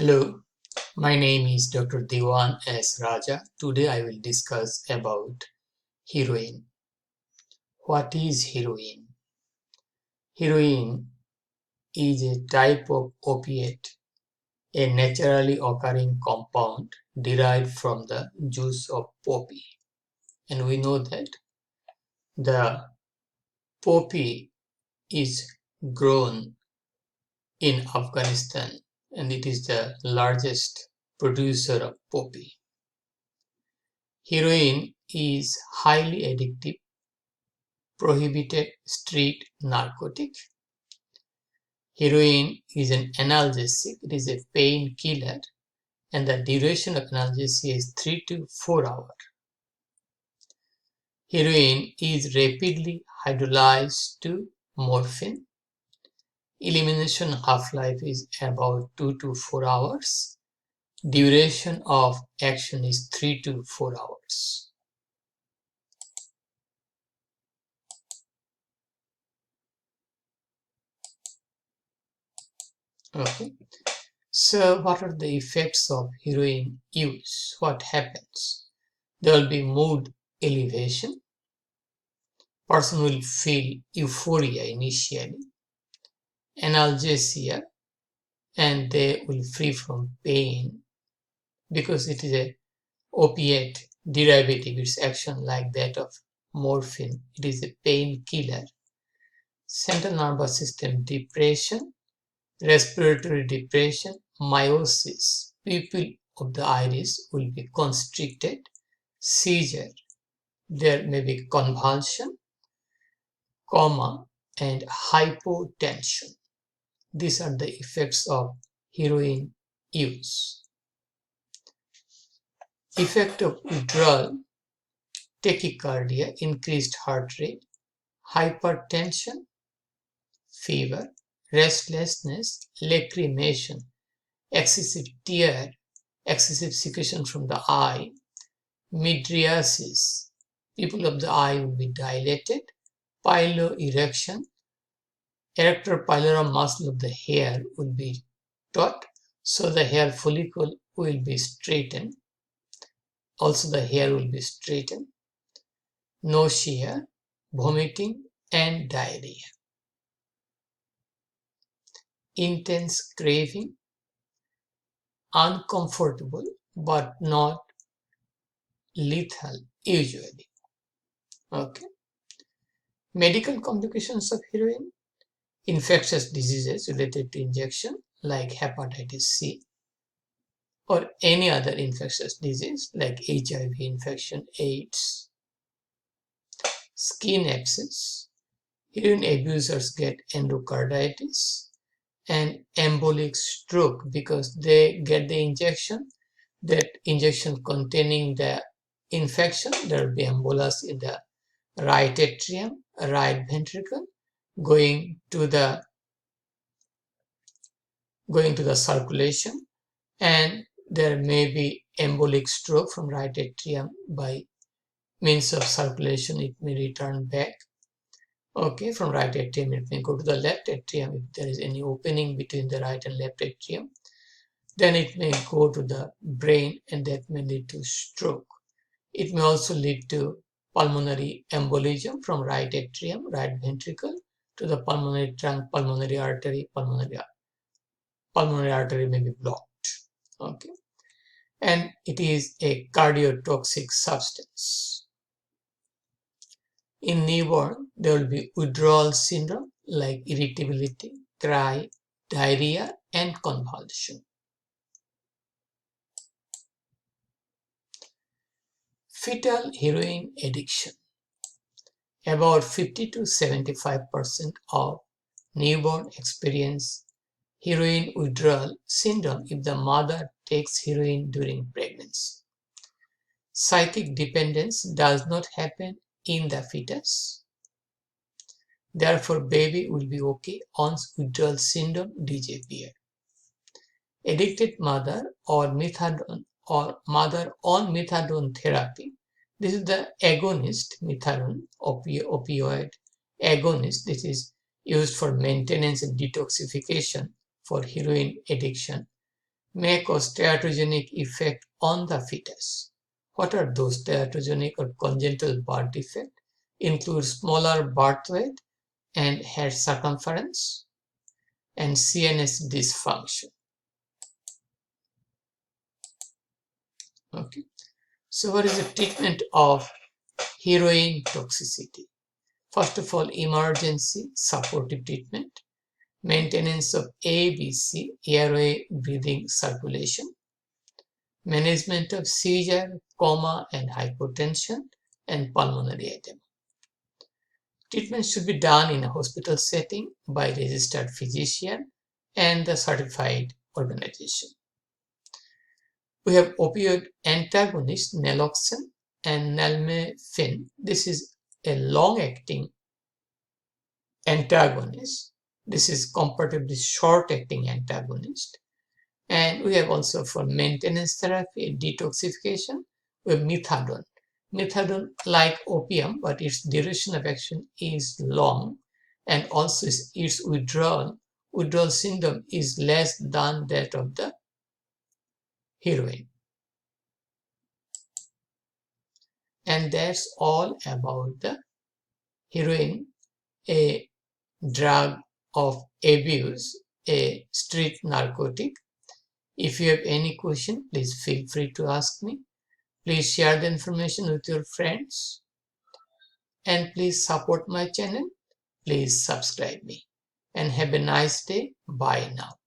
Hello, my name is Dr. Dewan S. Raja. Today I will discuss about heroin. What is heroin? Heroin is a type of opiate, a naturally occurring compound derived from the juice of poppy. And we know that the poppy is grown in Afghanistan and it is the largest producer of poppy. Heroin is highly addictive, prohibited street narcotic. Heroin is an analgesic, it is a painkiller, and the duration of analgesia is 3 to 4 hours. Heroin is rapidly hydrolyzed to morphine. Elimination half-life is about 2 to 4 hours. Duration of action is 3 to 4 hours. Okay. So what are the effects of heroin use? What happens? There will be mood elevation. Person will feel euphoria initially, analgesia, and they will free from pain because it is a opiate derivative. Its action like that of morphine. It is a painkiller. Central nervous system depression, respiratory depression, meiosis. Pupil of the iris will be constricted, seizure. There may be convulsion, coma, and hypotension. These are the effects of heroin use. Effect of withdrawal, tachycardia, increased heart rate, hypertension, fever, restlessness, lacrimation, excessive tear, excessive secretion from the eye, mydriasis. Pupil of the eye will be dilated, piloerection, erector pylori muscle of the hair will be taut, so the hair follicle will be straightened. Also the hair will be straightened. Nausea, vomiting, and diarrhea. Intense craving, uncomfortable but not lethal usually. Okay. Medical complications of heroin, infectious diseases related to injection like hepatitis C or any other infectious disease like HIV infection, AIDS, skin abscess. Heroin abusers get endocarditis and embolic stroke because they get the injection, that injection containing the infection. There will be embolus in the right atrium, right ventricle, going to the circulation, and there may be embolic stroke from right atrium. By means of circulation it may return back. Okay, from right atrium it may go to the left atrium if there is any opening between the right and left atrium. Then it may go to the brain and that may lead to stroke. It may also lead to pulmonary embolism from right atrium, right ventricle to the pulmonary trunk, pulmonary artery. Pulmonary artery may be blocked. Okay, and it is a cardiotoxic substance. In newborn, there will be withdrawal syndrome like irritability, cry, diarrhea, and convulsion. Fetal heroin addiction. About 50 to 75% of newborn experience heroin withdrawal syndrome if the mother takes heroin during pregnancy. Psychic dependence does not happen in the fetus. Therefore, baby will be okay once withdrawal syndrome disappears. Addicted mother or methadone or mother on methadone therapy. This is the agonist methadone, opioid agonist. This is used for maintenance and detoxification for heroin addiction. may cause teratogenic effect on the fetus. What are those teratogenic or congenital birth defect? Include smaller birth weight and head circumference and CNS dysfunction. Okay. So what is the treatment of heroin toxicity? First of all, emergency supportive treatment, maintenance of ABC, airway, breathing, circulation, management of seizure, coma, and hypotension, and pulmonary edema. Treatment should be done in a hospital setting by registered physician and the certified organization. We have opioid antagonist naloxone and nalmefene. This is a long-acting antagonist. This is comparatively short-acting antagonist. And we have also for maintenance therapy, detoxification, we have methadone. Methadone like opium, but its duration of action is long, and also its withdrawal syndrome is less than that of the heroin. And that's all about the heroin, a drug of abuse, a street narcotic. If you have any question, please feel free to ask me. Please share the information with your friends. And please support my channel. Please subscribe me. And have a nice day. Bye now.